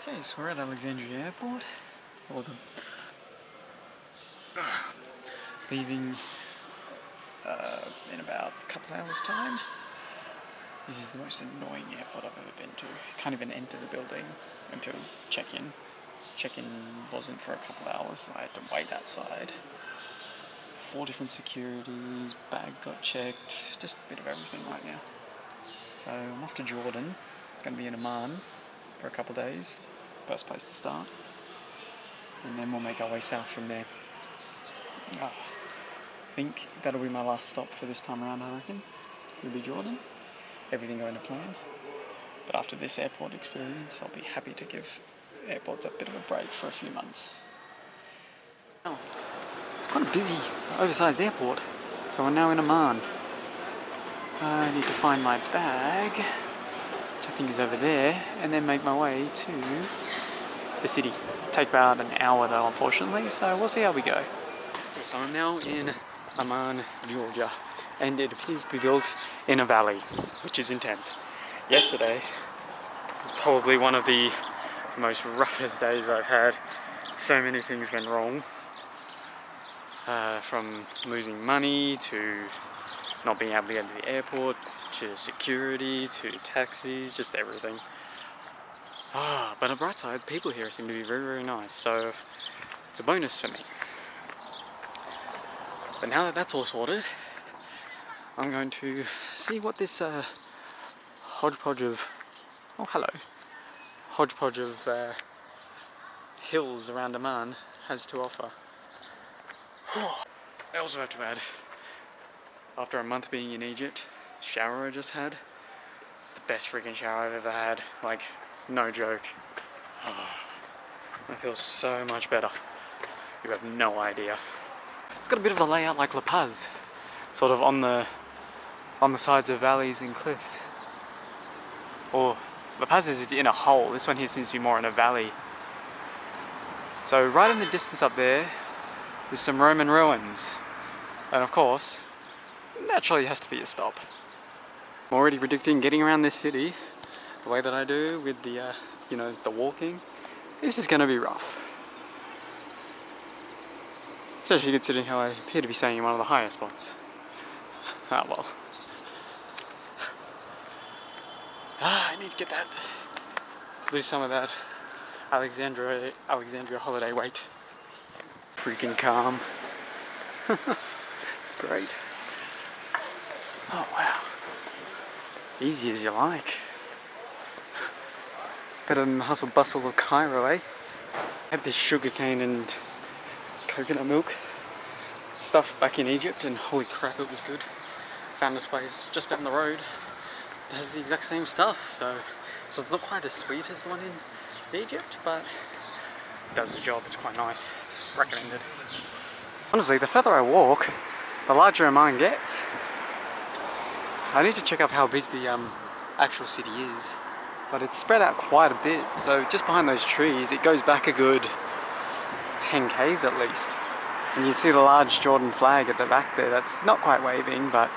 Okay, so we're at Alexandria Airport, leaving in about a couple hours time. This is the most annoying airport I've ever been to. Can't even enter the building until check-in. Check-in wasn't for a couple hours, so I had to wait outside. 4 different securities, bag got checked, just a bit of everything right now. So I'm off to Jordan, gonna be in Amman for a couple of days, first place to start. And then we'll make our way south from there. I think that'll be my last stop for this time around, I reckon. It'll be Jordan. Everything going to plan. But after this airport experience, I'll be happy to give airports a bit of a break for a few months. Oh, it's quite a busy, oversized airport. So we're now in Amman. I need to find my bag, which I think is over there, and then make my way to the city. Take about an hour though, unfortunately, so we'll see how we go. So I'm now in Amman, Georgia, and it appears to be built in a valley, which is intense. Yesterday was probably one of the most roughest days I've had. So many things went wrong, from losing money to not being able to get to the airport, to security, to taxis, just everything. But on the bright side, people here seem to be very, very nice, so it's a bonus for me. But now that that's all sorted, I'm going to see what this hodgepodge of hills around Amman has to offer. I also have to add, after a month being in Egypt, the shower I just had, it's the best freaking shower I've ever had. Like, no joke. I feel so much better. You have no idea. It's got a bit of a layout like La Paz, sort of on the sides of valleys and cliffs. Or La Paz is in a hole. This one here seems to be more in a valley. So right in the distance up there, there's some Roman ruins, and of course, naturally has to be a stop. I'm already predicting getting around this city the way that I do with the the walking. This is going to be rough. Especially considering how I appear to be staying in one of the higher spots. Well. I need to get that, lose some of that Alexandria holiday weight. Freaking calm. It's great. Oh wow. Easy as you like. Better than the hustle bustle of Cairo, eh? I had this sugarcane and coconut milk stuff back in Egypt, and holy crap, it was good. Found this place just down the road that has the exact same stuff, so it's not quite as sweet as the one in Egypt, but it does the job. It's quite nice. Recommended. Honestly, the further I walk, the larger Amman gets. I need to check up how big the actual city is, but it's spread out quite a bit. So just behind those trees, it goes back a good 10 k's at least. And you can see the large Jordan flag at the back there. That's not quite waving, but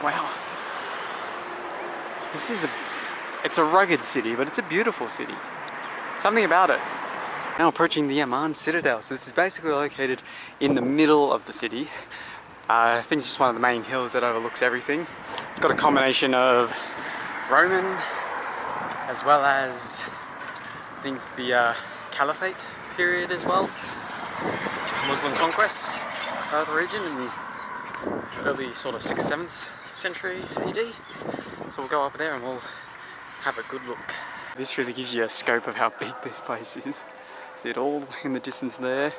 wow. It's a rugged city, but it's a beautiful city. Something about it. Now approaching the Amman Citadel. So this is basically located in the middle of the city. I think it's just one of the main hills that overlooks everything. It's got a combination of Roman as well as I think the Caliphate period as well. Muslim conquests of the region in early sort of 6th, 7th century AD. So we'll go up there and we'll have a good look. This really gives you a scope of how big this place is. See it all the way in the distance there,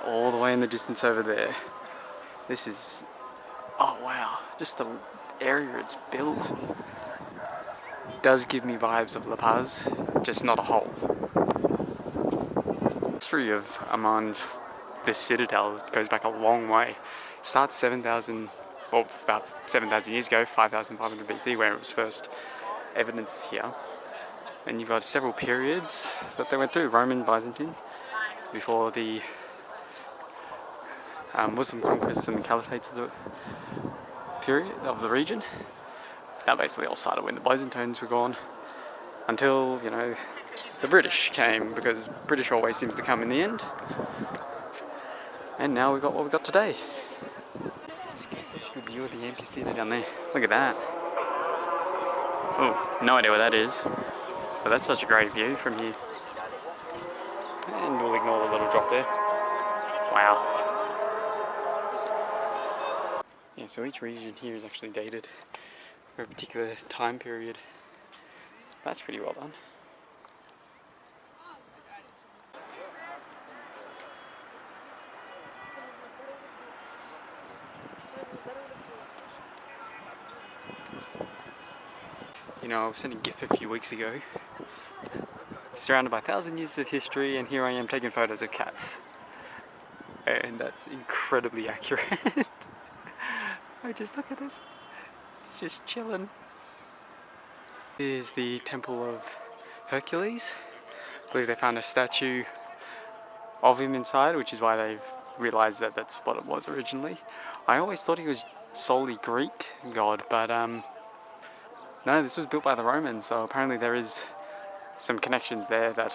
all the way in the distance over there. This is, oh wow, just the area it's built. It does give me vibes of La Paz, just not a whole. The history of Amman's, this citadel, goes back a long way. It starts 7,000, well about 7,000 years ago, 5,500 BC, where it was first evidenced here. And you've got several periods that they went through, Roman, Byzantine, before the Muslim conquests and the caliphates of the period of the region. That basically all started when the Byzantines were gone. until, you know, the British came, because British always seems to come in the end. And now we've got what we've got today. It's such a good view of the amphitheatre down there. Look at that. Oh, no idea what that is. But that's such a great view from here. And we'll ignore the little drop there. Wow. Yeah, so each region here is actually dated for a particular time period. That's pretty well done. You know, I was sent a GIF a few weeks ago, surrounded by 1,000 years of history, and here I am taking photos of cats. And that's incredibly accurate. Oh, just look at this. It's just chilling. Here's the Temple of Hercules. I believe they found a statue of him inside, which is why they've realised that that's what it was originally. I always thought he was solely Greek god, but no, this was built by the Romans, so apparently there is some connections there that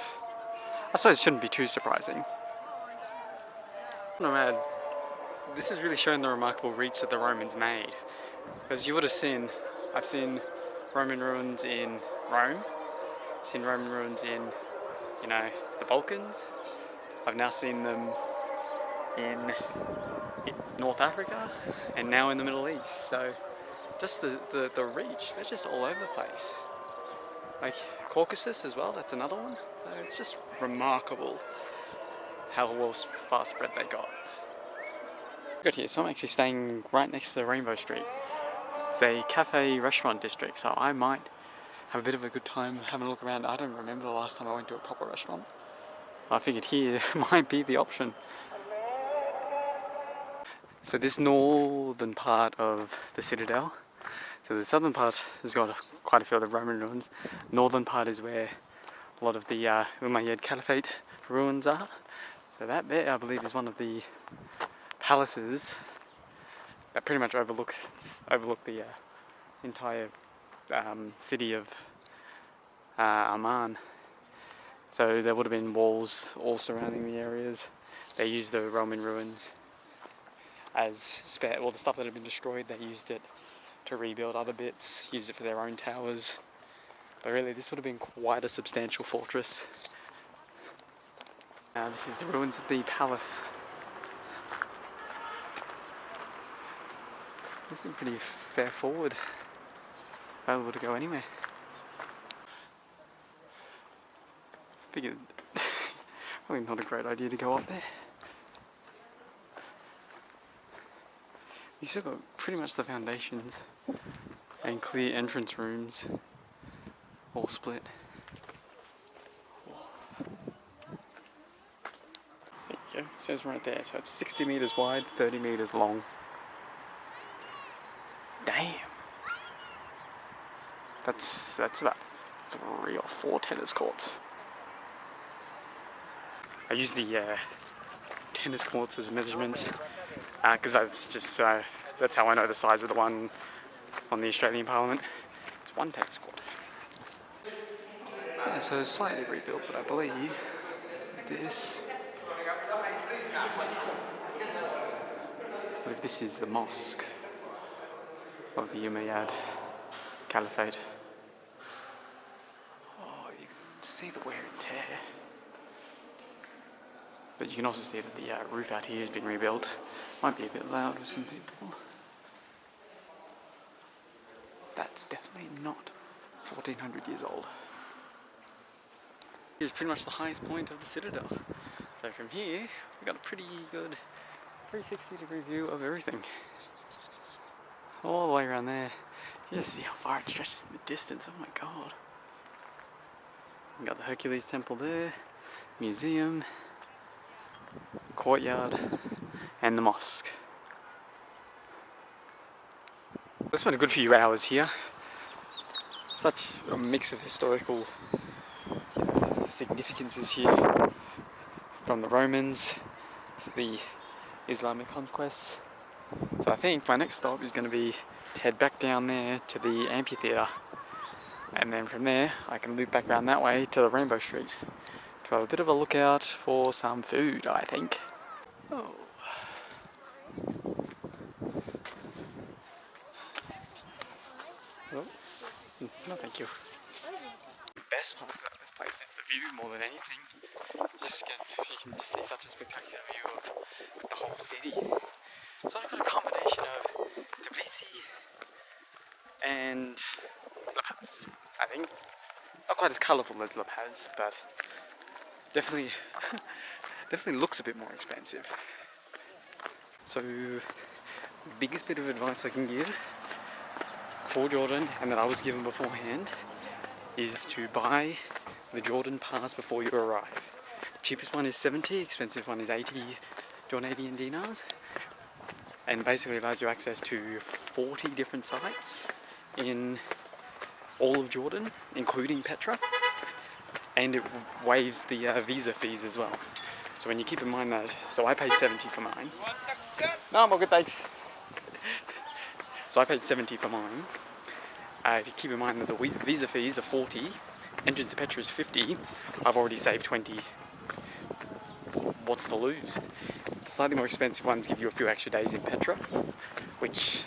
I suppose shouldn't be too surprising. No, man, this is really showing the remarkable reach that the Romans made. As you would have seen, I've seen Roman ruins in Rome, I've seen Roman ruins in, you know, the Balkans. I've now seen them in North Africa and now in the Middle East. So just the reach, they're just all over the place. Like Caucasus as well, that's another one. So it's just remarkable how well far spread they got. Got here, so I'm actually staying right next to Rainbow Street. It's a cafe restaurant district, so I might have a bit of a good time having a look around. I don't remember the last time I went to a proper restaurant. I figured here might be the option. So this northern part of the citadel, so the southern part has got quite a few of the Roman ruins. Northern part is where a lot of the Umayyad Caliphate ruins are. So that bit, I believe, is one of the palaces that pretty much overlook the entire city of Amman. So there would have been walls all surrounding the areas. They used the Roman ruins as spare, well, the stuff that had been destroyed, they used it to rebuild other bits, used it for their own towers. But really, this would have been quite a substantial fortress. Now this is the ruins of the palace. This seems pretty fair forward, available to go anywhere. Figured probably not a great idea to go up there. You still got pretty much the foundations and clear entrance rooms, all split. There you go, it says right there, so it's 60 meters wide, 30 meters long. Damn! That's about 3 or 4 tennis courts. I use the tennis courts as measurements because that's how I know the size of the one on the Australian Parliament. It's 1 tennis court. Yeah, so slightly rebuilt, but I believe this is the mosque of the Umayyad Caliphate. Oh, you can see the wear and tear. But you can also see that the roof out here has been rebuilt. Might be a bit loud with some people. That's definitely not 1400 years old. Here's pretty much the highest point of the citadel. So from here, we've got a pretty good 360-degree view of everything. All the way around there. You just see how far it stretches in the distance, oh my god. We've got the Hercules temple there, museum, courtyard, and the mosque. I spent a good few hours here. Such a mix of historical significances here, from the Romans to the Islamic conquests. So I think my next stop is going to be to head back down there to the amphitheatre And then from there, I can loop back around that way to the Rainbow Street to have a bit of a look out for some food, I think. Oh. Oh. No, thank you. The best part about this place is the view more than anything. You can just see such a spectacular view of the whole city. So I've got a combination of Tbilisi and La Paz, I think. Not quite as colourful as La Paz, but definitely looks a bit more expensive. So, the biggest bit of advice I can give for Jordan, and that I was given beforehand, is to buy the Jordan pass before you arrive. Cheapest one is 70, expensive one is 80 Jordanian dinars, and basically allows you access to 40 different sites in all of Jordan, including Petra, and it waives the visa fees as well. So when you keep in mind that, so I paid 70 for mine. No, I'm all good, thanks. So I paid 70 for mine. If you keep in mind that the visa fees are 40, entrance to Petra is 50, I've already saved 20. What's to lose? The slightly more expensive ones give you a few extra days in Petra, which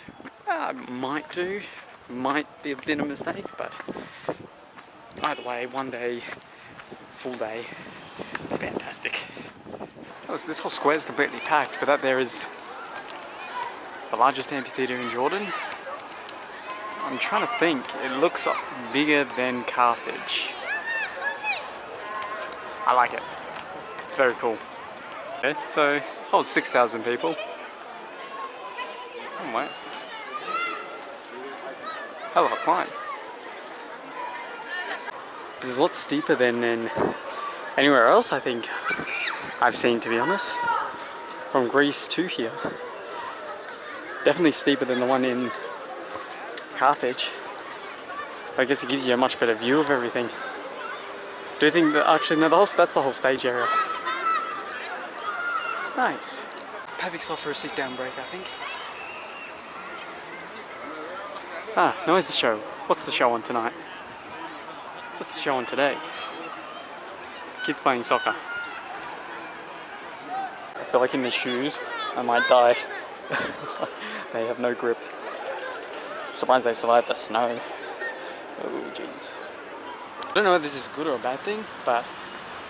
might be a bit of a mistake, but either way, one day, full day, fantastic. This whole square is completely packed, but that there is the largest amphitheatre in Jordan. I'm trying to think, it looks bigger than Carthage. I like it. It's very cool. Okay, so holds 6,000 people. Oh wait. Hell of a climb. This is a lot steeper than anywhere else I think I've seen, to be honest. From Greece to here. Definitely steeper than the one in Carthage. I guess it gives you a much better view of everything. Do you think that actually no, that's the whole stage area. Nice. Perfect spot for a sit down break, I think. Ah, now where's the show? What's the show on tonight? What's the show on today? Kids playing soccer. I feel like in these shoes I might die. They have no grip. Surprised they survived the snow. Oh jeez. I don't know whether this is a good or a bad thing, but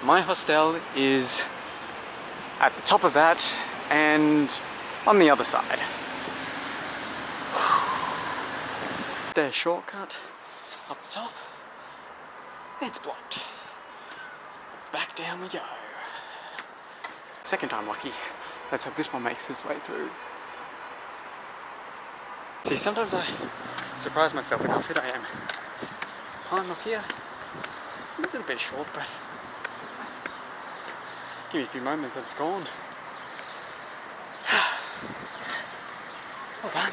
my hostel is at the top of that and on the other side. Their shortcut up the top. It's blocked. Back down we go. Second time lucky. Let's hope this one makes its way through. See, sometimes I surprise myself with how fit I am. Climb up here, a little bit short, but give me a few moments and it's gone. Well done.